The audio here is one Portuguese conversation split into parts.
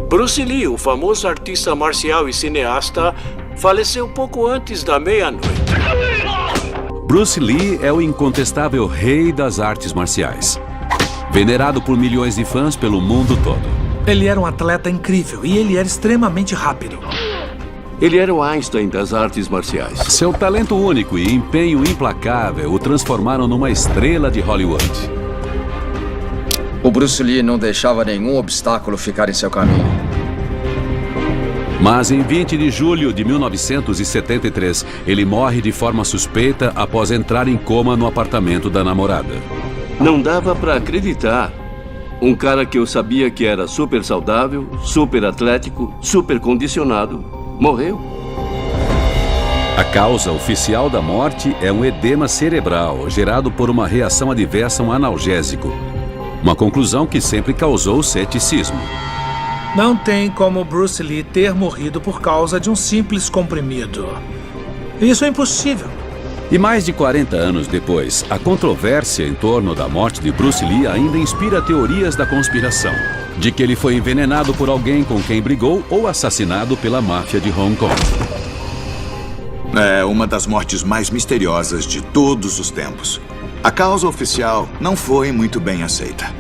Bruce Lee, o famoso artista marcial e cineasta, faleceu pouco antes da meia-noite. Bruce Lee é o incontestável rei das artes marciais. Venerado por milhões de fãs pelo mundo todo. Ele era um atleta incrível e ele era extremamente rápido. Ele era o Einstein das artes marciais. Seu talento único e empenho implacável o transformaram numa estrela de Hollywood. O Bruce Lee não deixava nenhum obstáculo ficar em seu caminho. Mas em 20 de julho de 1973, ele morre de forma suspeita após entrar em coma no apartamento da namorada. Não dava pra acreditar. Um cara que eu sabia que era super saudável, super atlético, super condicionado, morreu. A causa oficial da morte é um edema cerebral gerado por uma reação adversa a um analgésico. Uma conclusão que sempre causou ceticismo. Não tem como Bruce Lee ter morrido por causa de um simples comprimido. Isso é impossível. E mais de 40 anos depois, a controvérsia em torno da morte de Bruce Lee ainda inspira teorias da conspiração. De que ele foi envenenado por alguém com quem brigou ou assassinado pela máfia de Hong Kong. É uma das mortes mais misteriosas de todos os tempos. A causa oficial não foi muito bem aceita.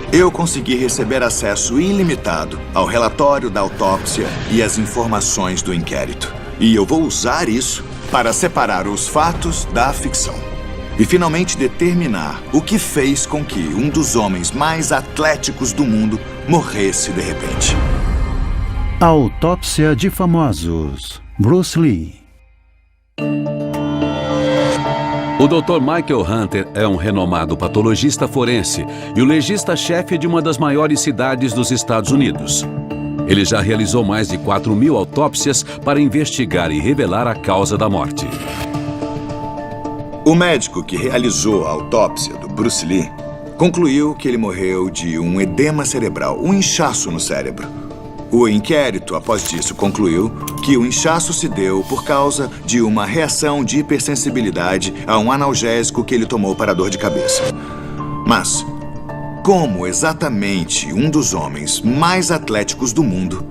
Eu consegui receber acesso ilimitado ao relatório da autópsia e às informações do inquérito. E eu vou usar isso para separar os fatos da ficção. E finalmente determinar o que fez com que um dos homens mais atléticos do mundo morresse de repente. Autópsia de famosos. Bruce Lee. O Dr. Michael Hunter é um renomado patologista forense e o legista-chefe de uma das maiores cidades dos Estados Unidos. Ele já realizou mais de 4.000 autópsias para investigar e revelar a causa da morte. O médico que realizou a autópsia do Bruce Lee concluiu que ele morreu de um edema cerebral, um inchaço no cérebro. O inquérito, após disso, concluiu que o inchaço se deu por causa de uma reação de hipersensibilidade a um analgésico que ele tomou para a dor de cabeça. Mas, como exatamente um dos homens mais atléticos do mundo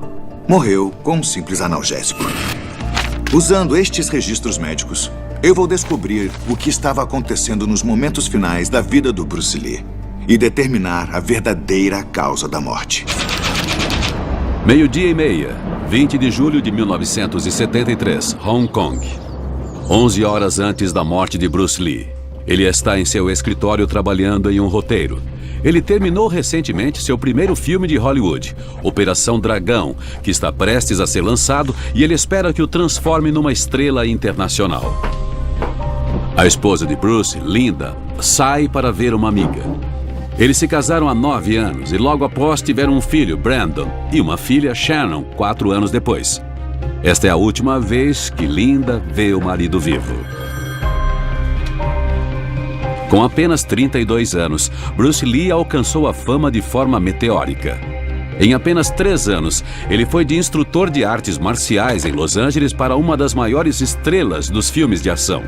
morreu com um simples analgésico? Usando estes registros médicos, eu vou descobrir o que estava acontecendo nos momentos finais da vida do Bruce Lee e determinar a verdadeira causa da morte. 12:30, 20 de julho de 1973, Hong Kong. 11 horas antes da morte de Bruce Lee. Ele está em seu escritório trabalhando em um roteiro. Ele terminou recentemente seu primeiro filme de Hollywood, Operação Dragão, que está prestes a ser lançado e ele espera que o transforme numa estrela internacional. A esposa de Bruce, Linda, sai para ver uma amiga. Eles se casaram há 9 anos e logo após tiveram um filho, Brandon, e uma filha, Shannon, 4 anos depois. Esta é a última vez que Linda vê o marido vivo. Com apenas 32 anos, Bruce Lee alcançou a fama de forma meteórica. Em apenas 3 anos, ele foi de instrutor de artes marciais em Los Angeles para uma das maiores estrelas dos filmes de ação.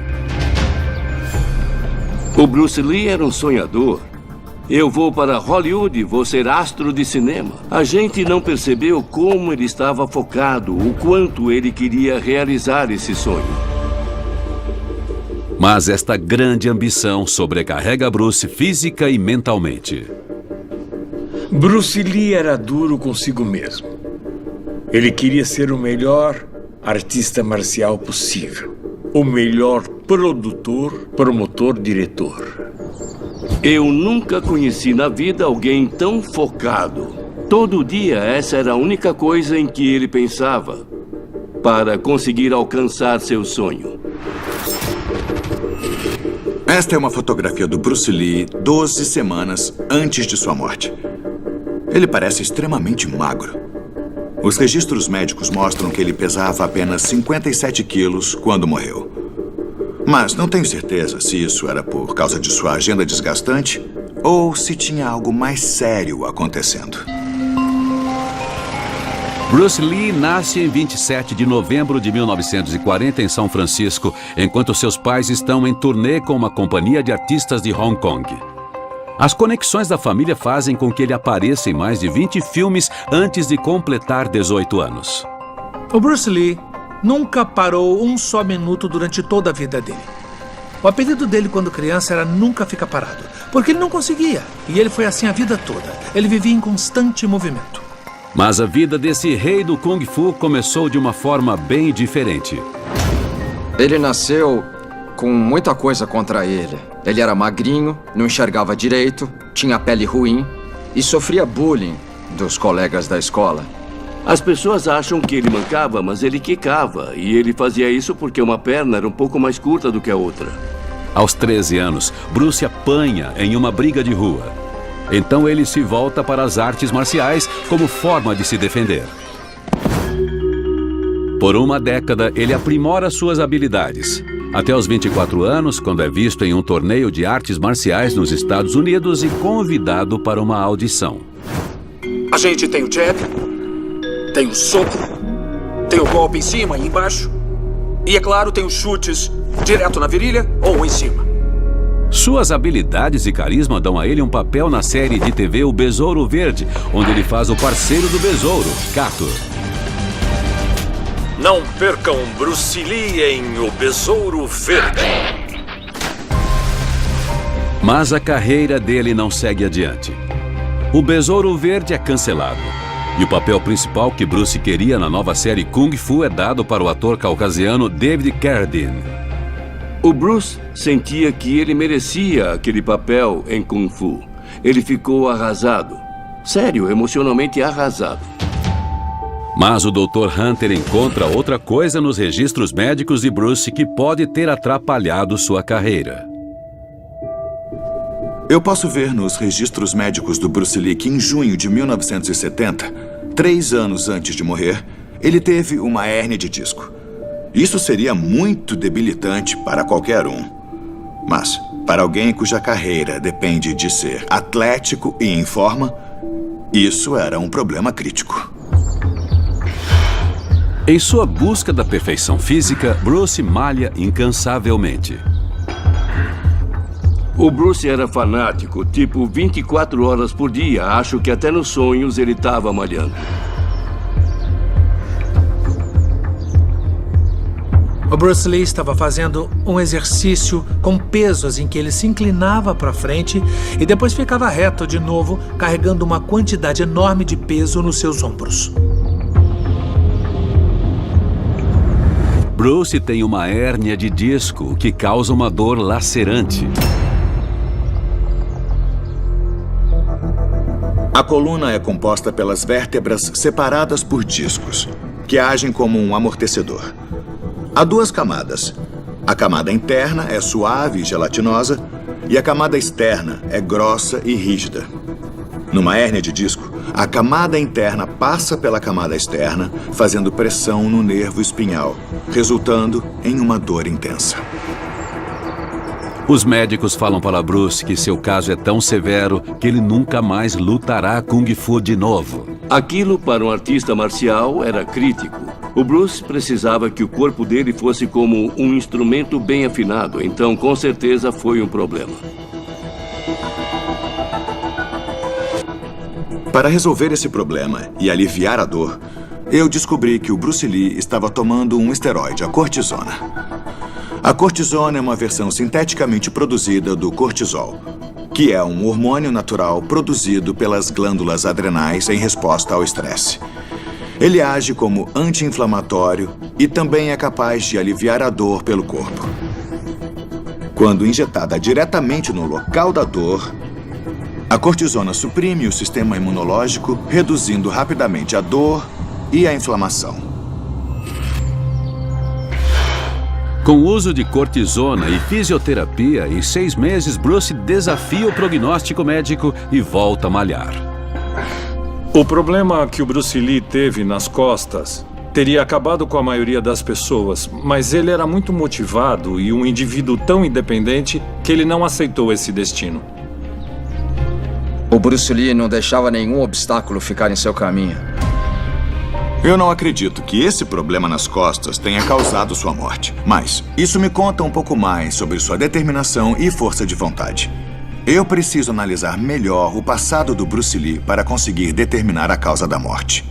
O Bruce Lee era um sonhador. Eu vou para Hollywood, vou ser astro de cinema. A gente não percebeu como ele estava focado, o quanto ele queria realizar esse sonho. Mas esta grande ambição sobrecarrega Bruce física e mentalmente. Bruce Lee era duro consigo mesmo. Ele queria ser o melhor artista marcial possível. O melhor produtor, promotor, diretor. Eu nunca conheci na vida alguém tão focado. Todo dia essa era a única coisa em que ele pensava para conseguir alcançar seu sonho. Esta é uma fotografia do Bruce Lee 12 semanas antes de sua morte. Ele parece extremamente magro. Os registros médicos mostram que ele pesava apenas 57 quilos quando morreu. Mas não tenho certeza se isso era por causa de sua agenda desgastante ou se tinha algo mais sério acontecendo. Bruce Lee nasce em 27 de novembro de 1940 em São Francisco, enquanto seus pais estão em turnê com uma companhia de artistas de Hong Kong. As conexões da família fazem com que ele apareça em mais de 20 filmes antes de completar 18 anos. O Bruce Lee nunca parou um só minuto durante toda a vida dele. O apelido dele quando criança era Nunca Fica Parado, porque ele não conseguia, e ele foi assim a vida toda. Ele vivia em constante movimento. Mas a vida desse rei do Kung Fu começou de uma forma bem diferente. Ele nasceu com muita coisa contra ele. Ele era magrinho, não enxergava direito, tinha pele ruim e sofria bullying dos colegas da escola. As pessoas acham que ele mancava, mas ele quicava. E ele fazia isso porque uma perna era um pouco mais curta do que a outra. Aos 13 anos, Bruce apanha em uma briga de rua. Então ele se volta para as artes marciais como forma de se defender. Por uma década, ele aprimora suas habilidades. Até os 24 anos, quando é visto em um torneio de artes marciais nos Estados Unidos e convidado para uma audição. A gente tem o jab, tem o soco, tem o golpe em cima e embaixo. E, é claro, tem os chutes direto na virilha ou em cima. Suas habilidades e carisma dão a ele um papel na série de TV O Besouro Verde, onde ele faz o parceiro do besouro, Kato. Não percam Bruce Lee em O Besouro Verde. Mas a carreira dele não segue adiante. O Besouro Verde é cancelado. E o papel principal que Bruce queria na nova série Kung Fu é dado para o ator caucasiano David Carradine. O Bruce sentia que ele merecia aquele papel em Kung Fu. Ele ficou arrasado. Sério, emocionalmente arrasado. Mas o Dr. Hunter encontra outra coisa nos registros médicos de Bruce que pode ter atrapalhado sua carreira. Eu posso ver nos registros médicos do Bruce Lee que em junho de 1970, 3 anos antes de morrer, ele teve uma hérnia de disco. Isso seria muito debilitante para qualquer um. Mas, para alguém cuja carreira depende de ser atlético e em forma, isso era um problema crítico. Em sua busca da perfeição física, Bruce malha incansavelmente. O Bruce era fanático, tipo 24 horas por dia. Acho que até nos sonhos ele estava malhando. O Bruce Lee estava fazendo um exercício com pesos em que ele se inclinava para frente e depois ficava reto de novo, carregando uma quantidade enorme de peso nos seus ombros. Bruce tem uma hérnia de disco que causa uma dor lacerante. A coluna é composta pelas vértebras separadas por discos, que agem como um amortecedor. Há 2 camadas. A camada interna é suave e gelatinosa, e a camada externa é grossa e rígida. Numa hérnia de disco, a camada interna passa pela camada externa, fazendo pressão no nervo espinhal, resultando em uma dor intensa. Os médicos falam para Bruce que seu caso é tão severo que ele nunca mais lutará Kung Fu de novo. Aquilo para um artista marcial era crítico. O Bruce precisava que o corpo dele fosse como um instrumento bem afinado, então com certeza foi um problema. Para resolver esse problema e aliviar a dor, eu descobri que o Bruce Lee estava tomando um esteroide, a cortisona. A cortisona é uma versão sinteticamente produzida do cortisol, que é um hormônio natural produzido pelas glândulas adrenais em resposta ao estresse. Ele age como anti-inflamatório e também é capaz de aliviar a dor pelo corpo. Quando injetada diretamente no local da dor, a cortisona suprime o sistema imunológico, reduzindo rapidamente a dor e a inflamação. Com o uso de cortisona e fisioterapia, em 6 meses, Bruce desafia o prognóstico médico e volta a malhar. O problema que o Bruce Lee teve nas costas teria acabado com a maioria das pessoas, mas ele era muito motivado e um indivíduo tão independente que ele não aceitou esse destino. O Bruce Lee não deixava nenhum obstáculo ficar em seu caminho. Eu não acredito que esse problema nas costas tenha causado sua morte, mas isso me conta um pouco mais sobre sua determinação e força de vontade. Eu preciso analisar melhor o passado do Bruce Lee para conseguir determinar a causa da morte.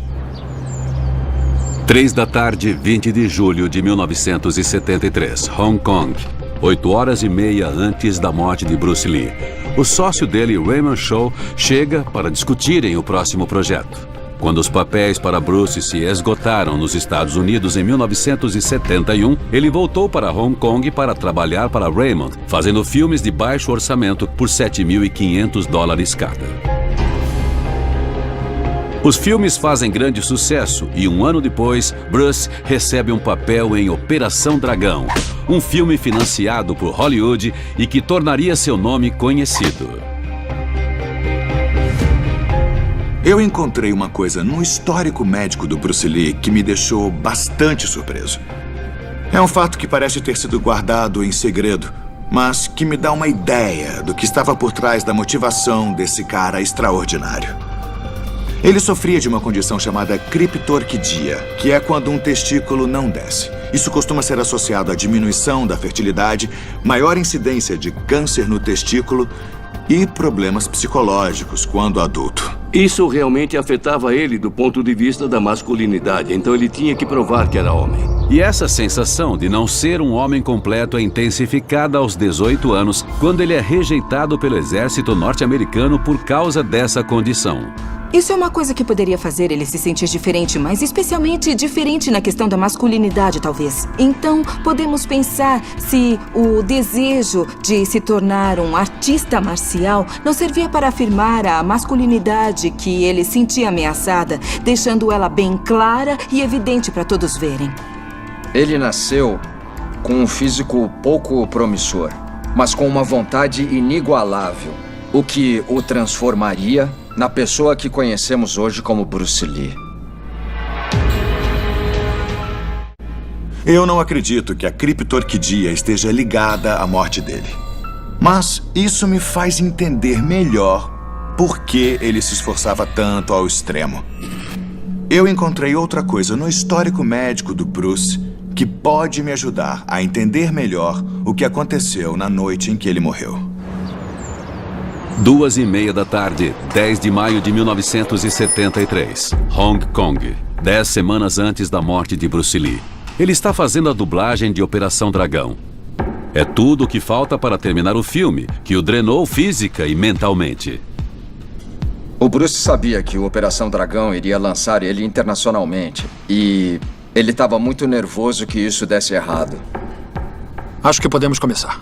3 da tarde, 20 de julho de 1973, Hong Kong. 8h30 antes da morte de Bruce Lee. O sócio dele, Raymond Shaw, chega para discutirem o próximo projeto. Quando os papéis para Bruce se esgotaram nos Estados Unidos em 1971, ele voltou para Hong Kong para trabalhar para Raymond, fazendo filmes de baixo orçamento por $7.500 cada. Os filmes fazem grande sucesso e 1 ano depois, Bruce recebe um papel em Operação Dragão, um filme financiado por Hollywood e que tornaria seu nome conhecido. Eu encontrei uma coisa no histórico médico do Bruce Lee que me deixou bastante surpreso. É um fato que parece ter sido guardado em segredo, mas que me dá uma ideia do que estava por trás da motivação desse cara extraordinário. Ele sofria de uma condição chamada criptorquidia, que é quando um testículo não desce. Isso costuma ser associado à diminuição da fertilidade, maior incidência de câncer no testículo e problemas psicológicos quando adulto. Isso realmente afetava ele do ponto de vista da masculinidade, então ele tinha que provar que era homem. E essa sensação de não ser um homem completo é intensificada aos 18 anos, quando ele é rejeitado pelo exército norte-americano por causa dessa condição. Isso é uma coisa que poderia fazer ele se sentir diferente, mas especialmente diferente na questão da masculinidade, talvez. Então, podemos pensar se o desejo de se tornar um artista marcial não servia para afirmar a masculinidade que ele sentia ameaçada, deixando ela bem clara e evidente para todos verem. Ele nasceu com um físico pouco promissor, mas com uma vontade inigualável, o que o transformaria na pessoa que conhecemos hoje como Bruce Lee. Eu não acredito que a criptorquidia esteja ligada à morte dele. Mas isso me faz entender melhor por que ele se esforçava tanto ao extremo. Eu encontrei outra coisa no histórico médico do Bruce que pode me ajudar a entender melhor o que aconteceu na noite em que ele morreu. 2h30 da tarde, 10 de maio de 1973, Hong Kong, 10 semanas antes da morte de Bruce Lee. Ele está fazendo a dublagem de Operação Dragão. É tudo o que falta para terminar o filme, que o drenou física e mentalmente. O Bruce sabia que o Operação Dragão iria lançar ele internacionalmente e ele estava muito nervoso que isso desse errado. Acho que podemos começar.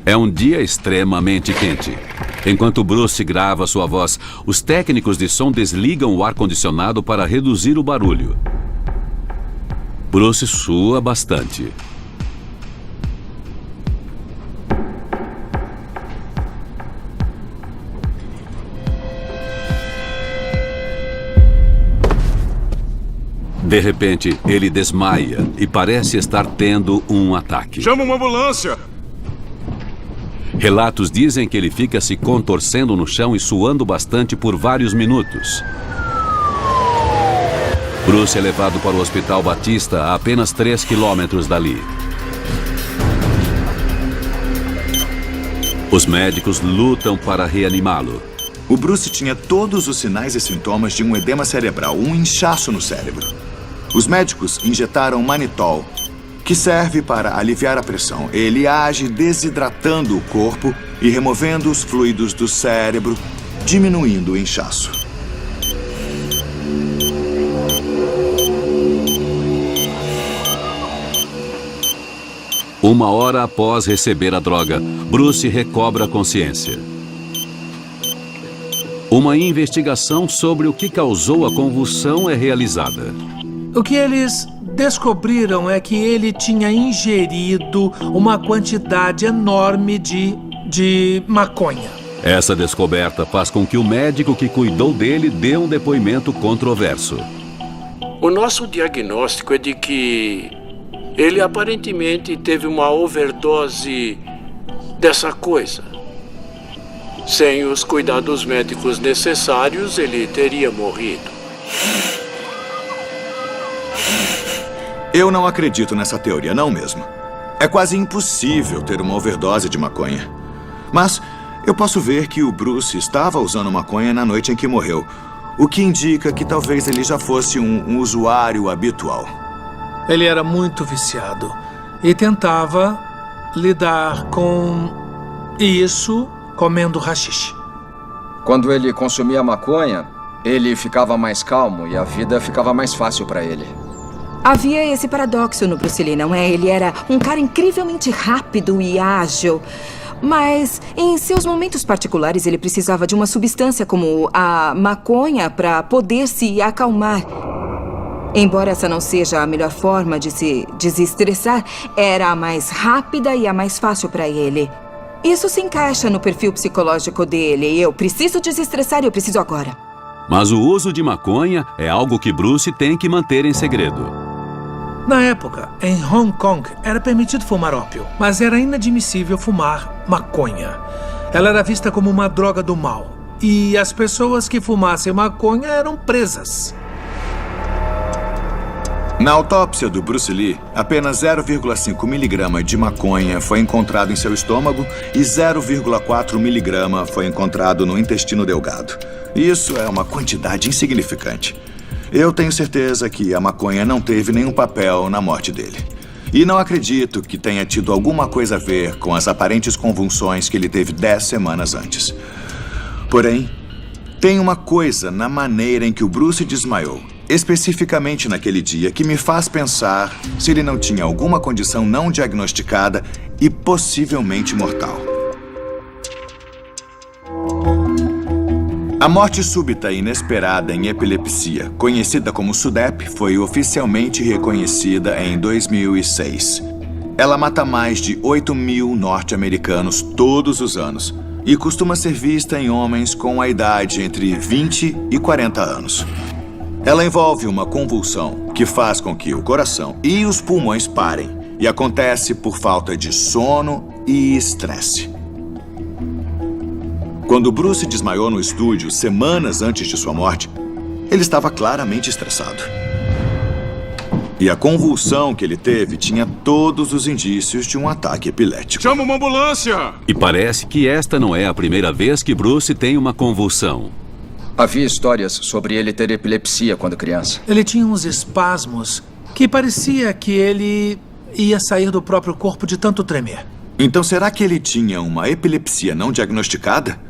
É um dia extremamente quente. Enquanto Bruce grava sua voz, os técnicos de som desligam o ar-condicionado para reduzir o barulho. Bruce sua bastante. De repente, ele desmaia e parece estar tendo um ataque. Chama uma ambulância! Relatos dizem que ele fica se contorcendo no chão e suando bastante por vários minutos. Bruce é levado para o Hospital Batista a apenas 3 quilômetros dali. Os médicos lutam para reanimá-lo. O Bruce tinha todos os sinais e sintomas de um edema cerebral, um inchaço no cérebro. Os médicos injetaram manitol, que serve para aliviar a pressão. Ele age desidratando o corpo e removendo os fluidos do cérebro, diminuindo o inchaço. Uma hora após receber a droga, Bruce recobra a consciência. Uma investigação sobre o que causou a convulsão é realizada. O que eles descobriram é que ele tinha ingerido uma quantidade enorme de maconha. Essa descoberta faz com que o médico que cuidou dele dê um depoimento controverso. O nosso diagnóstico é de que ele aparentemente teve uma overdose dessa coisa. Sem os cuidados médicos necessários, ele teria morrido. Eu não acredito nessa teoria, não mesmo. É quase impossível ter uma overdose de maconha. Mas eu posso ver que o Bruce estava usando maconha na noite em que morreu, o que indica que talvez ele já fosse um usuário habitual. Ele era muito viciado e tentava lidar com isso comendo haxixe. Quando ele consumia maconha, ele ficava mais calmo e a vida ficava mais fácil para ele. Havia esse paradoxo no Bruce Lee, não é? Ele era um cara incrivelmente rápido e ágil. Mas, em seus momentos particulares, ele precisava de uma substância como a maconha para poder se acalmar. Embora essa não seja a melhor forma de se desestressar, era a mais rápida e a mais fácil para ele. Isso se encaixa no perfil psicológico dele. Eu preciso desestressar e eu preciso agora. Mas o uso de maconha é algo que Bruce tem que manter em segredo. Na época, em Hong Kong, era permitido fumar ópio, mas era inadmissível fumar maconha. Ela era vista como uma droga do mal. E as pessoas que fumassem maconha eram presas. Na autópsia do Bruce Lee, apenas 0,5 miligrama de maconha foi encontrado em seu estômago e 0,4 miligrama foi encontrado no intestino delgado. Isso é uma quantidade insignificante. Eu tenho certeza que a maconha não teve nenhum papel na morte dele. E não acredito que tenha tido alguma coisa a ver com as aparentes convulsões que ele teve 10 semanas antes. Porém, tem uma coisa na maneira em que o Bruce desmaiou, especificamente naquele dia, que me faz pensar se ele não tinha alguma condição não diagnosticada e possivelmente mortal. A morte súbita e inesperada em epilepsia, conhecida como SUDEP, foi oficialmente reconhecida em 2006. Ela mata mais de 8 mil norte-americanos todos os anos e costuma ser vista em homens com a idade entre 20 e 40 anos. Ela envolve uma convulsão que faz com que o coração e os pulmões parem e acontece por falta de sono e estresse. Quando Bruce desmaiou no estúdio semanas antes de sua morte, ele estava claramente estressado. E a convulsão que ele teve tinha todos os indícios de um ataque epilético. Chama uma ambulância! E parece que esta não é a primeira vez que Bruce tem uma convulsão. Havia histórias sobre ele ter epilepsia quando criança. Ele tinha uns espasmos que parecia que ele ia sair do próprio corpo de tanto tremer. Então será que ele tinha uma epilepsia não diagnosticada?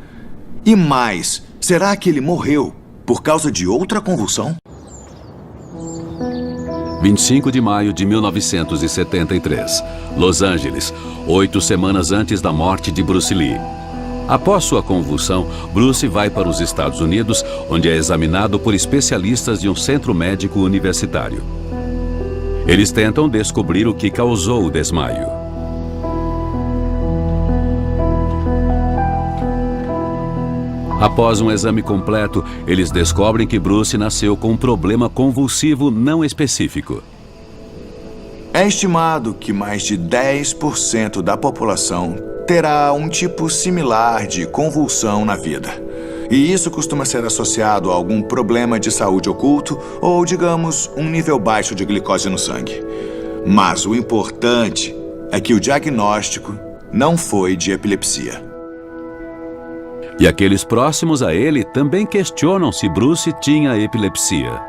E mais, será que ele morreu por causa de outra convulsão? 25 de maio de 1973, Los Angeles, 8 semanas antes da morte de Bruce Lee. Após sua convulsão, Bruce vai para os Estados Unidos, onde é examinado por especialistas de um centro médico universitário. Eles tentam descobrir o que causou o desmaio. Após um exame completo, eles descobrem que Bruce nasceu com um problema convulsivo não específico. É estimado que mais de 10% da população terá um tipo similar de convulsão na vida. E isso costuma ser associado a algum problema de saúde oculto ou, digamos, um nível baixo de glicose no sangue. Mas o importante é que o diagnóstico não foi de epilepsia. E aqueles próximos a ele também questionam se Bruce tinha epilepsia.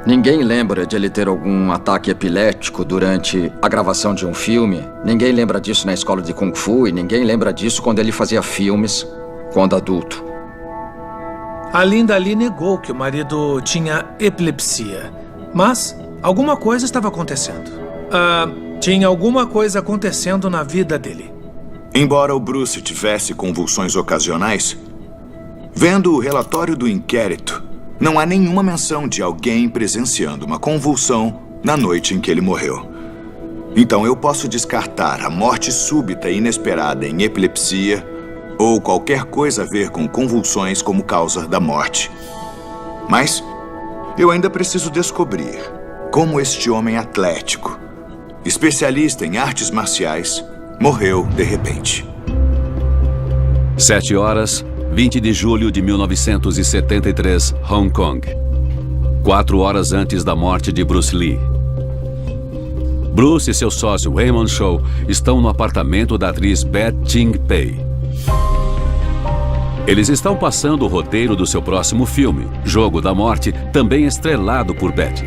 Ninguém lembra de ele ter algum ataque epilético durante a gravação de um filme. Ninguém lembra disso na escola de Kung Fu e ninguém lembra disso quando ele fazia filmes quando adulto. A Linda Lee negou que o marido tinha epilepsia. Mas alguma coisa estava acontecendo. Tinha alguma coisa acontecendo na vida dele. Embora o Bruce tivesse convulsões ocasionais, vendo o relatório do inquérito, não há nenhuma menção de alguém presenciando uma convulsão na noite em que ele morreu. Então eu posso descartar a morte súbita e inesperada em epilepsia ou qualquer coisa a ver com convulsões como causa da morte. Mas eu ainda preciso descobrir como este homem atlético, especialista em artes marciais, morreu de repente. 7 horas, 20 de julho de 1973, Hong Kong. 4 horas antes da morte de Bruce Lee. Bruce e seu sócio Raymond Chow estão no apartamento da atriz Beth Ching Pei. Eles estão passando o roteiro do seu próximo filme, Jogo da Morte, também estrelado por Betty.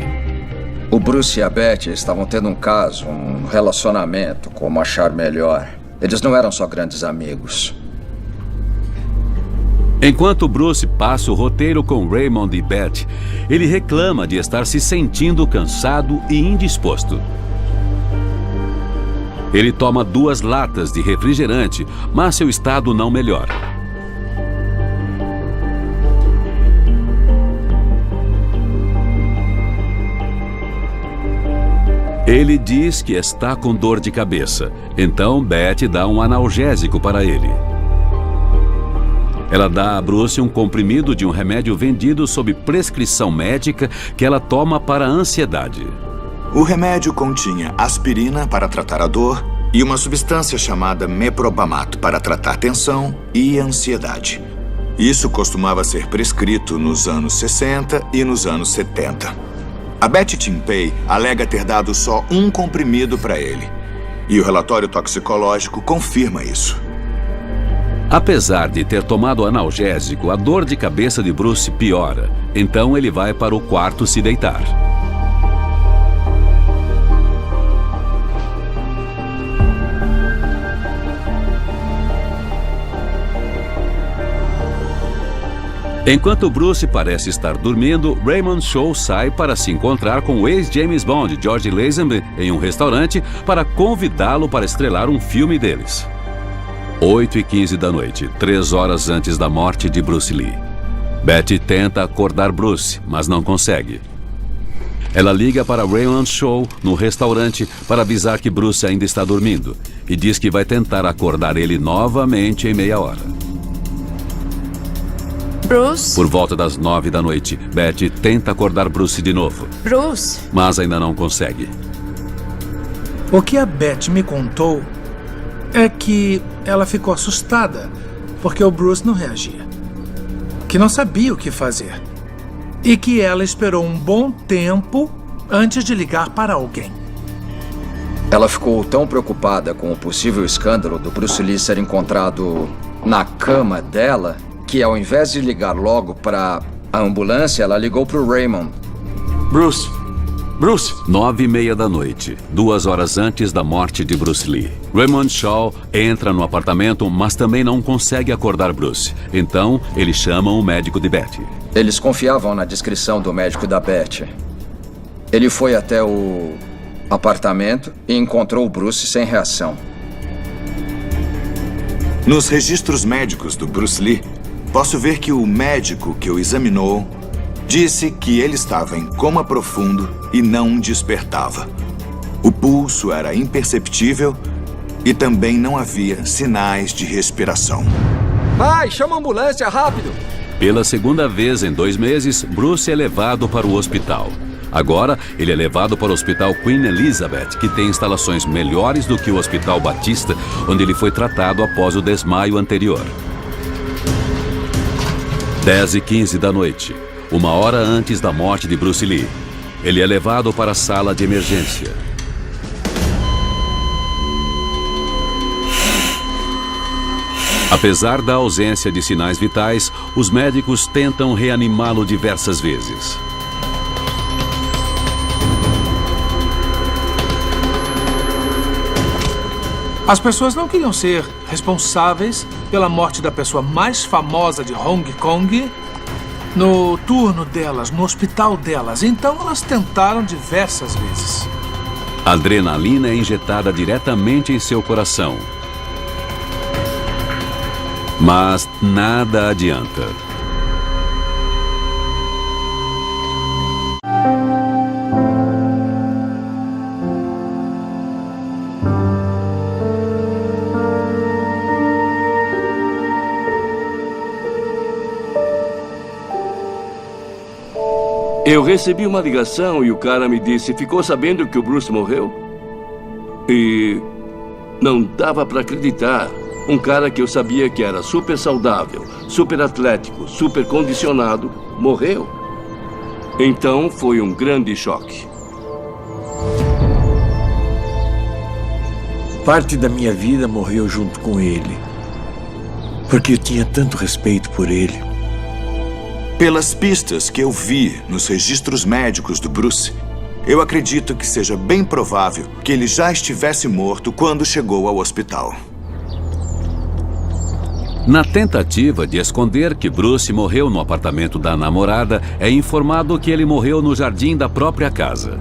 O Bruce e a Betty estavam tendo um caso, um relacionamento, como achar melhor. Eles não eram só grandes amigos. Enquanto Bruce passa o roteiro com Raymond e Betty, ele reclama de estar se sentindo cansado e indisposto. Ele toma 2 latas de refrigerante, mas seu estado não melhora. Ele diz que está com dor de cabeça, então Betty dá um analgésico para ele. Ela dá a Bruce um comprimido de um remédio vendido sob prescrição médica que ela toma para a ansiedade. O remédio continha aspirina para tratar a dor e uma substância chamada meprobamato para tratar tensão e ansiedade. Isso costumava ser prescrito nos anos 60 e nos anos 70. A Betty Timpey alega ter dado só um comprimido para ele. E o relatório toxicológico confirma isso. Apesar de ter tomado analgésico, a dor de cabeça de Bruce piora. Então ele vai para o quarto se deitar. Enquanto Bruce parece estar dormindo, Raymond Shaw sai para se encontrar com o ex-James Bond, George Lazenby, em um restaurante para convidá-lo para estrelar um filme deles. 8h15 da noite, 3 horas antes da morte de Bruce Lee. Betty tenta acordar Bruce, mas não consegue. Ela liga para Raymond Shaw no restaurante para avisar que Bruce ainda está dormindo e diz que vai tentar acordar ele novamente em meia hora. Bruce? Por volta das 9 da noite, Betty tenta acordar Bruce de novo. Bruce? Mas ainda não consegue. O que a Betty me contou é que ela ficou assustada porque o Bruce não reagia, que não sabia o que fazer e que ela esperou um bom tempo antes de ligar para alguém. Ela ficou tão preocupada com o possível escândalo do Bruce Lee ser encontrado na cama dela que, ao invés de ligar logo para a ambulância, ela ligou para o Raymond. Bruce! 9h30 da noite, 2 horas antes da morte de Bruce Lee. Raymond Shaw entra no apartamento, mas também não consegue acordar Bruce. Então, eles chamam o médico de Betty. Eles confiavam na descrição do médico da Betty. Ele foi até o apartamento e encontrou o Bruce sem reação. Nos registros médicos do Bruce Lee, posso ver que o médico que o examinou disse que ele estava em coma profundo e não despertava. O pulso era imperceptível e também não havia sinais de respiração. Pai, chama a ambulância, rápido! Pela segunda vez em 2 meses, Bruce é levado para o hospital. Agora, ele é levado para o Hospital Queen Elizabeth, que tem instalações melhores do que o Hospital Batista, onde ele foi tratado após o desmaio anterior. 10h15 da noite. 1 hora antes da morte de Bruce Lee. Ele é levado para a sala de emergência. Apesar da ausência de sinais vitais, os médicos tentam reanimá-lo diversas vezes. As pessoas não queriam ser responsáveis pela morte da pessoa mais famosa de Hong Kong no turno delas, no hospital delas. Então elas tentaram diversas vezes. A adrenalina é injetada diretamente em seu coração. Mas nada adianta. Eu recebi uma ligação e o cara me disse: ficou sabendo que o Bruce morreu? E não dava para acreditar. Um cara que eu sabia que era super saudável, super atlético, super condicionado, morreu. Então foi um grande choque. Parte da minha vida morreu junto com ele. Porque eu tinha tanto respeito por ele. Pelas pistas que eu vi nos registros médicos do Bruce, eu acredito que seja bem provável que ele já estivesse morto quando chegou ao hospital. Na tentativa de esconder que Bruce morreu no apartamento da namorada, é informado que ele morreu no jardim da própria casa.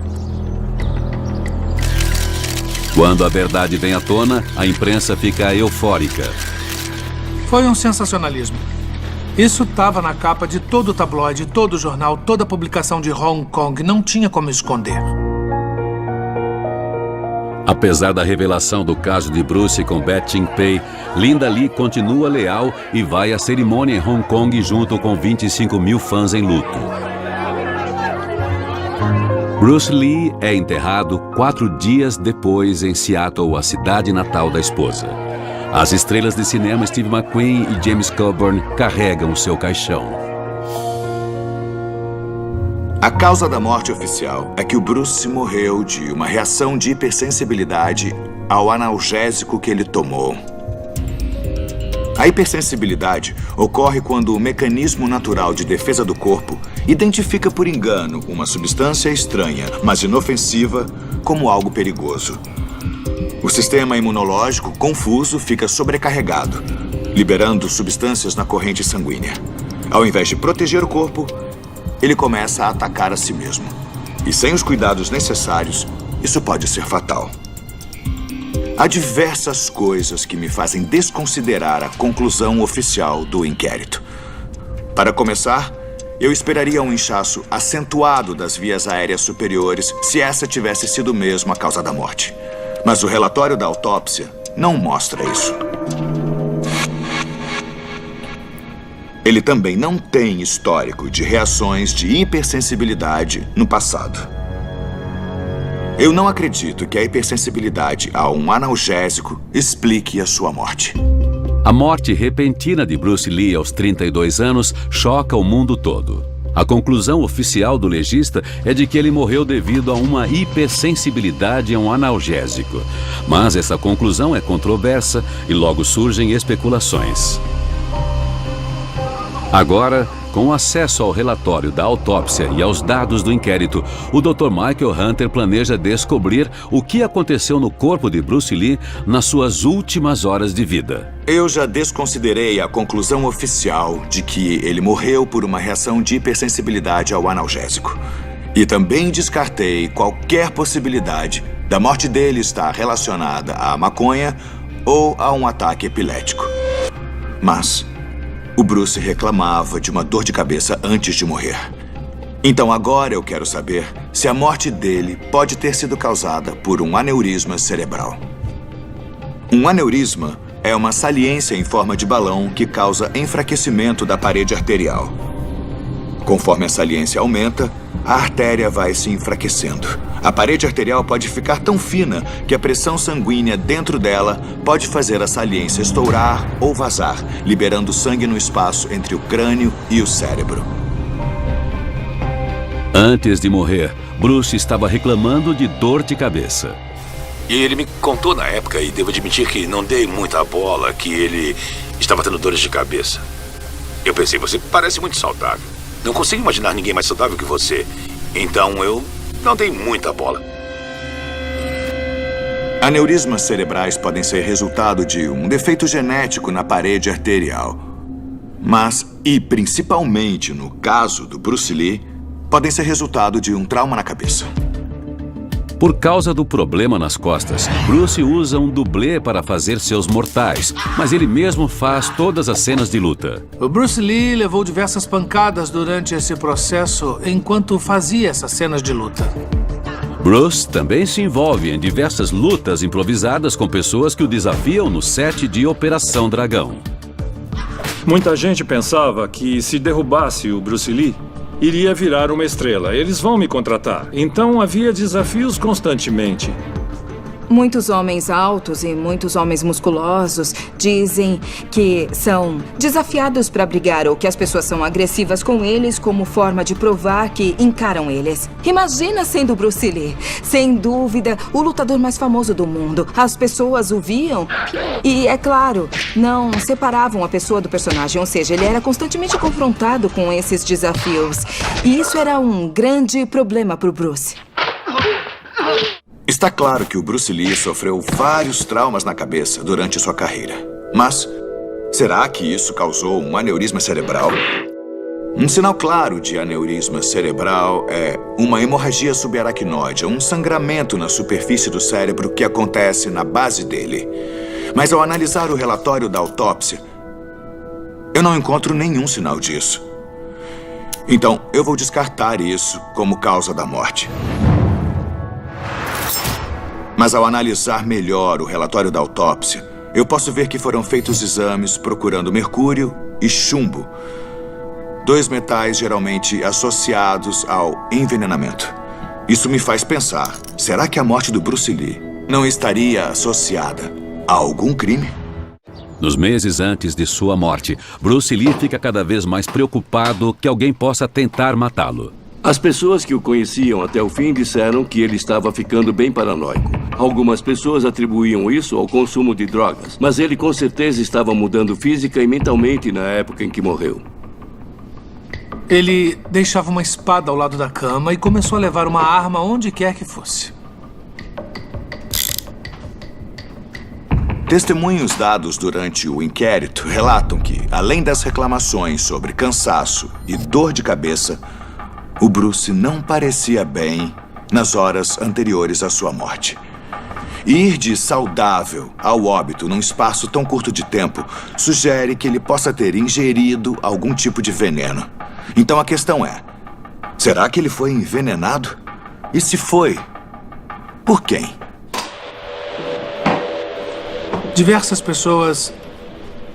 Quando a verdade vem à tona, a imprensa fica eufórica. Foi um sensacionalismo. Isso estava na capa de todo o tabloide, todo o jornal, toda a publicação de Hong Kong. Não tinha como esconder. Apesar da revelação do caso de Bruce com Beth Chin Pei, Linda Lee continua leal e vai à cerimônia em Hong Kong junto com 25 mil fãs em luto. Bruce Lee é enterrado 4 dias depois em Seattle, a cidade natal da esposa. As estrelas de cinema Steve McQueen e James Coburn carregam o seu caixão. A causa da morte oficial é que o Bruce morreu de uma reação de hipersensibilidade ao analgésico que ele tomou. A hipersensibilidade ocorre quando o mecanismo natural de defesa do corpo identifica por engano uma substância estranha, mas inofensiva, como algo perigoso. O sistema imunológico, confuso, fica sobrecarregado, liberando substâncias na corrente sanguínea. Ao invés de proteger o corpo, ele começa a atacar a si mesmo. E sem os cuidados necessários, isso pode ser fatal. Há diversas coisas que me fazem desconsiderar a conclusão oficial do inquérito. Para começar, eu esperaria um inchaço acentuado das vias aéreas superiores se essa tivesse sido mesmo a causa da morte. Mas o relatório da autópsia não mostra isso. Ele também não tem histórico de reações de hipersensibilidade no passado. Eu não acredito que a hipersensibilidade a um analgésico explique a sua morte. A morte repentina de Bruce Lee aos 32 anos choca o mundo todo. A conclusão oficial do legista é de que ele morreu devido a uma hipersensibilidade a um analgésico. Mas essa conclusão é controversa e logo surgem especulações. Agora, com acesso ao relatório da autópsia e aos dados do inquérito, o Dr. Michael Hunter planeja descobrir o que aconteceu no corpo de Bruce Lee nas suas últimas horas de vida. Eu já desconsiderei a conclusão oficial de que ele morreu por uma reação de hipersensibilidade ao analgésico. E também descartei qualquer possibilidade da morte dele estar relacionada à maconha ou a um ataque epilético. Mas o Bruce reclamava de uma dor de cabeça antes de morrer. Então agora eu quero saber se a morte dele pode ter sido causada por um aneurisma cerebral. Um aneurisma é uma saliência em forma de balão que causa enfraquecimento da parede arterial. Conforme a saliência aumenta, a artéria vai se enfraquecendo. A parede arterial pode ficar tão fina que a pressão sanguínea dentro dela pode fazer a saliência estourar ou vazar, liberando sangue no espaço entre o crânio e o cérebro. Antes de morrer, Bruce estava reclamando de dor de cabeça. E ele me contou na época, e devo admitir que não dei muita bola, que ele estava tendo dores de cabeça. Eu pensei, você parece muito saudável. Não consigo imaginar ninguém mais saudável que você. Então eu não dei muita bola. Aneurismas cerebrais podem ser resultado de um defeito genético na parede arterial. Mas, e principalmente no caso do Bruce Lee, podem ser resultado de um trauma na cabeça. Por causa do problema nas costas, Bruce usa um dublê para fazer seus mortais, mas ele mesmo faz todas as cenas de luta. O Bruce Lee levou diversas pancadas durante esse processo enquanto fazia essas cenas de luta. Bruce também se envolve em diversas lutas improvisadas com pessoas que o desafiam no set de Operação Dragão. Muita gente pensava que se derrubasse o Bruce Lee, iria virar uma estrela. Eles vão me contratar. Então havia desafios constantemente. Muitos homens altos e muitos homens musculosos dizem que são desafiados para brigar ou que as pessoas são agressivas com eles como forma de provar que encaram eles. Imagina sendo Bruce Lee. Sem dúvida, o lutador mais famoso do mundo. As pessoas o viam e, é claro, não separavam a pessoa do personagem. Ou seja, ele era constantemente confrontado com esses desafios. E isso era um grande problema para o Bruce. Está claro que o Bruce Lee sofreu vários traumas na cabeça durante sua carreira. Mas, será que isso causou um aneurisma cerebral? Um sinal claro de aneurisma cerebral é uma hemorragia subaracnoide, um sangramento na superfície do cérebro que acontece na base dele. Mas ao analisar o relatório da autópsia, eu não encontro nenhum sinal disso. Então, eu vou descartar isso como causa da morte. Mas ao analisar melhor o relatório da autópsia, eu posso ver que foram feitos exames procurando mercúrio e chumbo, 2 metais geralmente associados ao envenenamento. Isso me faz pensar, será que a morte do Bruce Lee não estaria associada a algum crime? Nos meses antes de sua morte, Bruce Lee fica cada vez mais preocupado que alguém possa tentar matá-lo. As pessoas que o conheciam até o fim disseram que ele estava ficando bem paranoico. Algumas pessoas atribuíam isso ao consumo de drogas, mas ele com certeza estava mudando física e mentalmente na época em que morreu. Ele deixava uma espada ao lado da cama e começou a levar uma arma onde quer que fosse. Testemunhos dados durante o inquérito relatam que, além das reclamações sobre cansaço e dor de cabeça, o Bruce não parecia bem nas horas anteriores à sua morte. Ir de saudável ao óbito num espaço tão curto de tempo sugere que ele possa ter ingerido algum tipo de veneno. Então a questão é, será que ele foi envenenado? E se foi, por quem? Diversas pessoas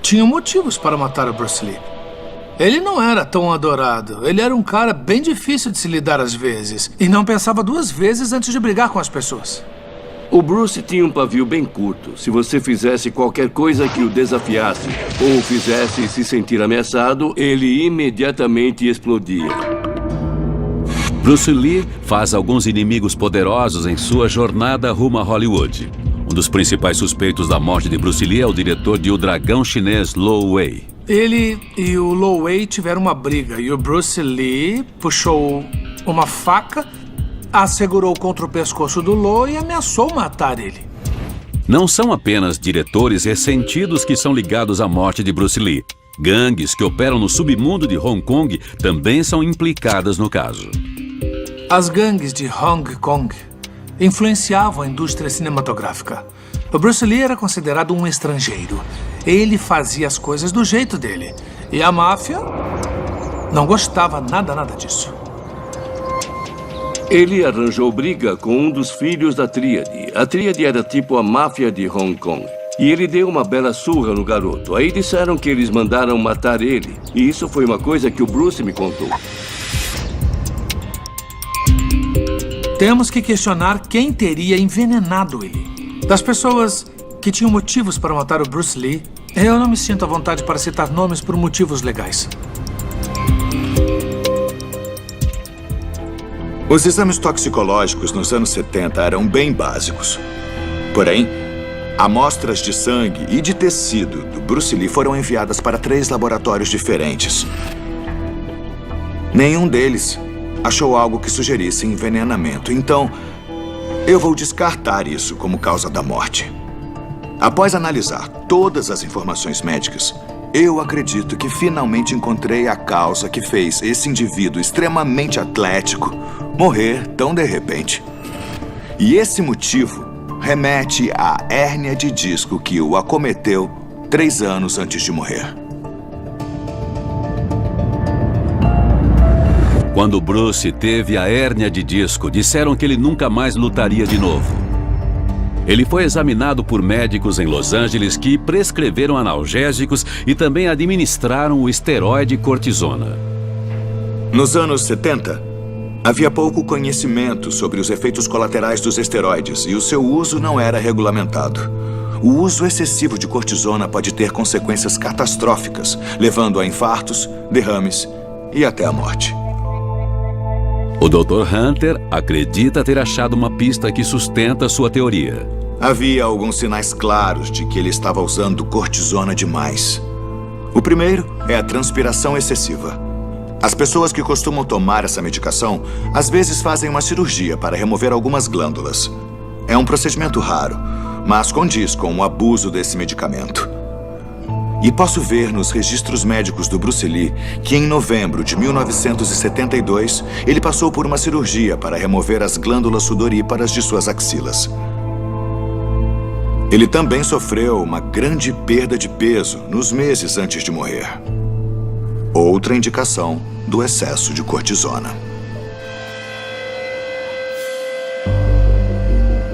tinham motivos para matar o Bruce Lee. Ele não era tão adorado. Ele era um cara bem difícil de se lidar às vezes. E não pensava 2 vezes antes de brigar com as pessoas. O Bruce tinha um pavio bem curto. Se você fizesse qualquer coisa que o desafiasse ou o fizesse se sentir ameaçado, ele imediatamente explodia. Bruce Lee faz alguns inimigos poderosos em sua jornada rumo a Hollywood. Um dos principais suspeitos da morte de Bruce Lee é o diretor de O Dragão Chinês, Lo Wei. Ele e o Lo Wei tiveram uma briga e o Bruce Lee puxou uma faca, a segurou contra o pescoço do Lo e ameaçou matar ele. Não são apenas diretores ressentidos que são ligados à morte de Bruce Lee. Gangues que operam no submundo de Hong Kong também são implicadas no caso. As gangues de Hong Kong influenciavam a indústria cinematográfica. O Bruce Lee era considerado um estrangeiro. Ele fazia as coisas do jeito dele. E a máfia não gostava nada disso. Ele arranjou briga com um dos filhos da Tríade. A Tríade era tipo a máfia de Hong Kong. E ele deu uma bela surra no garoto. Aí disseram que eles mandaram matar ele. E isso foi uma coisa que o Bruce me contou. Temos que questionar quem teria envenenado ele. Das pessoas que tinham motivos para matar o Bruce Lee, eu não me sinto à vontade para citar nomes por motivos legais. Os exames toxicológicos nos anos 70 eram bem básicos. Porém, amostras de sangue e de tecido do Bruce Lee foram enviadas para 3 laboratórios diferentes. Nenhum deles achou algo que sugerisse envenenamento. Então, eu vou descartar isso como causa da morte. Após analisar todas as informações médicas, eu acredito que finalmente encontrei a causa que fez esse indivíduo extremamente atlético morrer tão de repente. E esse motivo remete à hérnia de disco que o acometeu 3 anos antes de morrer. Quando Bruce teve a hérnia de disco, disseram que ele nunca mais lutaria de novo. Ele foi examinado por médicos em Los Angeles que prescreveram analgésicos e também administraram o esteroide cortisona. Nos anos 70, Havia pouco conhecimento sobre os efeitos colaterais dos esteroides e o seu uso não era regulamentado. O uso excessivo de cortisona pode ter consequências catastróficas, levando a infartos, derrames e até a morte. O Dr. Hunter acredita ter achado uma pista que sustenta sua teoria. Havia alguns sinais claros de que ele estava usando cortisona demais. O primeiro é a transpiração excessiva. As pessoas que costumam tomar essa medicação, às vezes fazem uma cirurgia para remover algumas glândulas. É um procedimento raro, mas condiz com o abuso desse medicamento. E posso ver nos registros médicos do Bruce Lee que em novembro de 1972, ele passou por uma cirurgia para remover as glândulas sudoríparas de suas axilas. Ele também sofreu uma grande perda de peso nos meses antes de morrer. Outra indicação do excesso de cortisona.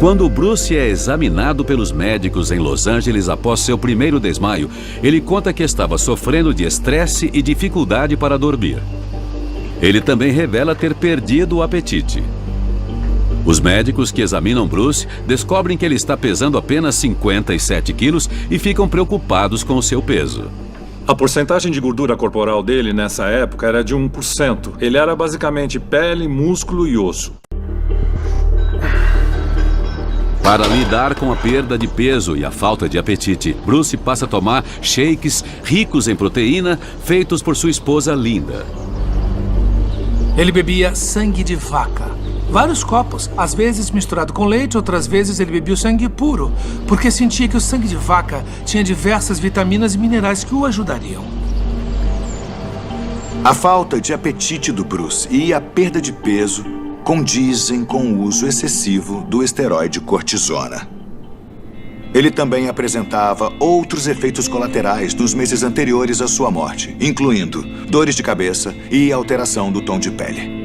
Quando Bruce é examinado pelos médicos em Los Angeles após seu primeiro desmaio, ele conta que estava sofrendo de estresse e dificuldade para dormir. Ele também revela ter perdido o apetite. Os médicos que examinam Bruce descobrem que ele está pesando apenas 57 quilos e ficam preocupados com o seu peso. A porcentagem de gordura corporal dele nessa época era de 1%. Ele era basicamente pele, músculo e osso. Para lidar com a perda de peso e a falta de apetite, Bruce passa a tomar shakes ricos em proteína feitos por sua esposa Linda. Ele bebia sangue de vaca. Vários copos, às vezes misturado com leite, outras vezes ele bebia o sangue puro, porque sentia que o sangue de vaca tinha diversas vitaminas e minerais que o ajudariam. A falta de apetite do Bruce e a perda de peso condizem com o uso excessivo do esteroide cortisona. Ele também apresentava outros efeitos colaterais nos meses anteriores à sua morte, incluindo dores de cabeça e alteração do tom de pele.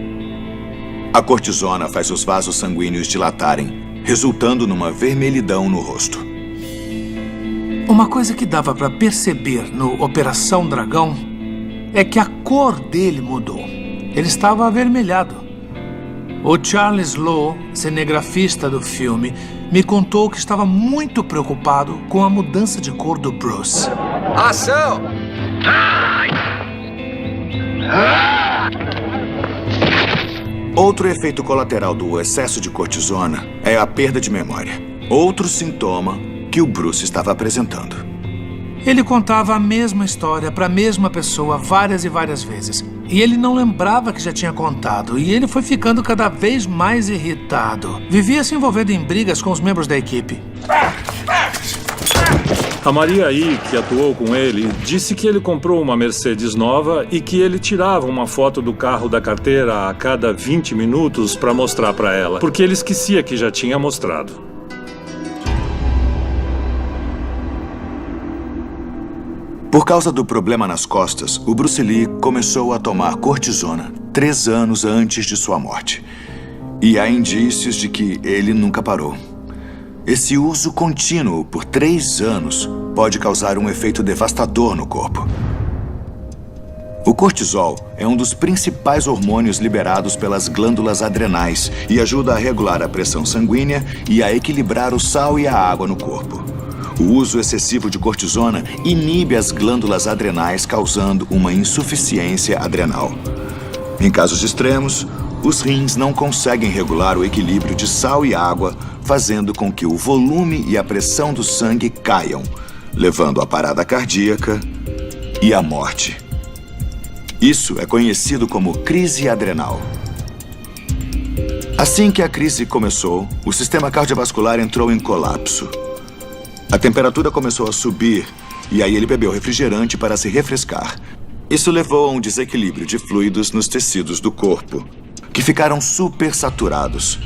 A cortisona faz os vasos sanguíneos dilatarem, resultando numa vermelhidão no rosto. Uma coisa que dava para perceber no Operação Dragão é que a cor dele mudou. Ele estava avermelhado. O Charles Lowe, cinegrafista do filme, me contou que estava muito preocupado com a mudança de cor do Bruce. Ação! Outro efeito colateral do excesso de cortisona é a perda de memória. Outro sintoma que o Bruce estava apresentando. Ele contava a mesma história para a mesma pessoa várias e várias vezes. E ele não lembrava que já tinha contado. E ele foi ficando cada vez mais irritado. Vivia se envolvendo em brigas com os membros da equipe. A Maria aí, que atuou com ele, disse que ele comprou uma Mercedes nova e que ele tirava uma foto do carro da carteira a cada 20 minutos para mostrar para ela, porque ele esquecia que já tinha mostrado. Por causa do problema nas costas, o Bruce Lee começou a tomar cortisona 3 anos antes de sua morte. E há indícios de que ele nunca parou. Esse uso contínuo por 3 anos pode causar um efeito devastador no corpo. O cortisol é um dos principais hormônios liberados pelas glândulas adrenais e ajuda a regular a pressão sanguínea e a equilibrar o sal e a água no corpo. O uso excessivo de cortisona inibe as glândulas adrenais, causando uma insuficiência adrenal. Em casos extremos, os rins não conseguem regular o equilíbrio de sal e água, fazendo com que o volume e a pressão do sangue caiam, levando à parada cardíaca e à morte. Isso é conhecido como crise adrenal. Assim que a crise começou, o sistema cardiovascular entrou em colapso. A temperatura começou a subir e aí ele bebeu refrigerante para se refrescar. Isso levou a um desequilíbrio de fluidos nos tecidos do corpo, que ficaram supersaturados.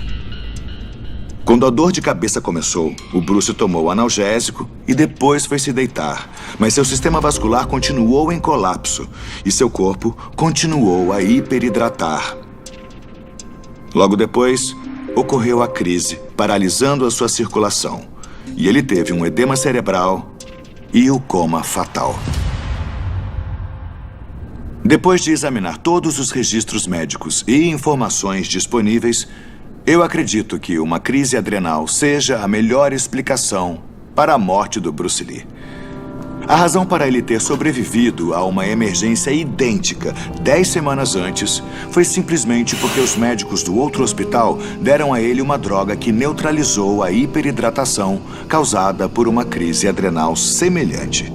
Quando a dor de cabeça começou, o Bruce tomou analgésico e depois foi se deitar. Mas seu sistema vascular continuou em colapso e seu corpo continuou a hiperidratar. Logo depois, ocorreu a crise, paralisando a sua circulação. E ele teve um edema cerebral e o coma fatal. Depois de examinar todos os registros médicos e informações disponíveis, eu acredito que uma crise adrenal seja a melhor explicação para a morte do Bruce Lee. A razão para ele ter sobrevivido a uma emergência idêntica 10 semanas antes foi simplesmente porque os médicos do outro hospital deram a ele uma droga que neutralizou a hiperidratação causada por uma crise adrenal semelhante.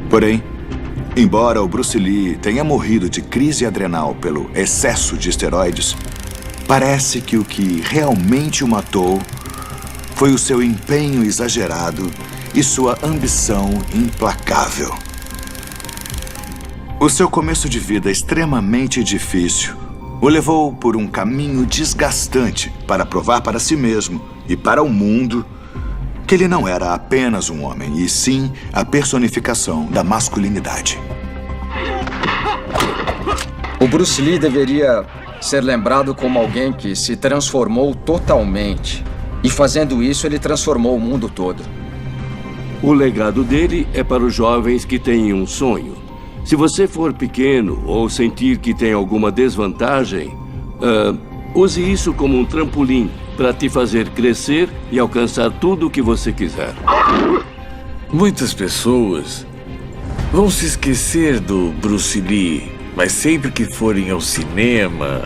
Porém, embora o Bruce Lee tenha morrido de crise adrenal pelo excesso de esteroides, parece que o que realmente o matou foi o seu empenho exagerado e sua ambição implacável. O seu começo de vida extremamente difícil o levou por um caminho desgastante para provar para si mesmo e para o mundo que ele não era apenas um homem, e sim a personificação da masculinidade. O Bruce Lee deveria ser lembrado como alguém que se transformou totalmente. E fazendo isso, ele transformou o mundo todo. O legado dele é para os jovens que têm um sonho. Se você for pequeno ou sentir que tem alguma desvantagem, use isso como um trampolim para te fazer crescer e alcançar tudo o que você quiser. Muitas pessoas vão se esquecer do Bruce Lee, mas sempre que forem ao cinema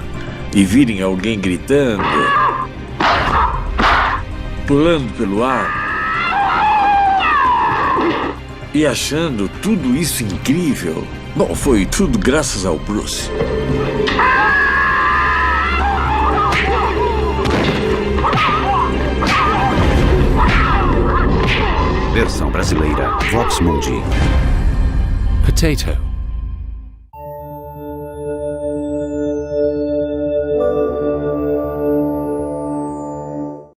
e virem alguém gritando, pulando pelo ar e achando tudo isso incrível, bom, foi tudo graças ao Bruce. Versão brasileira Vox Mundi. Potato.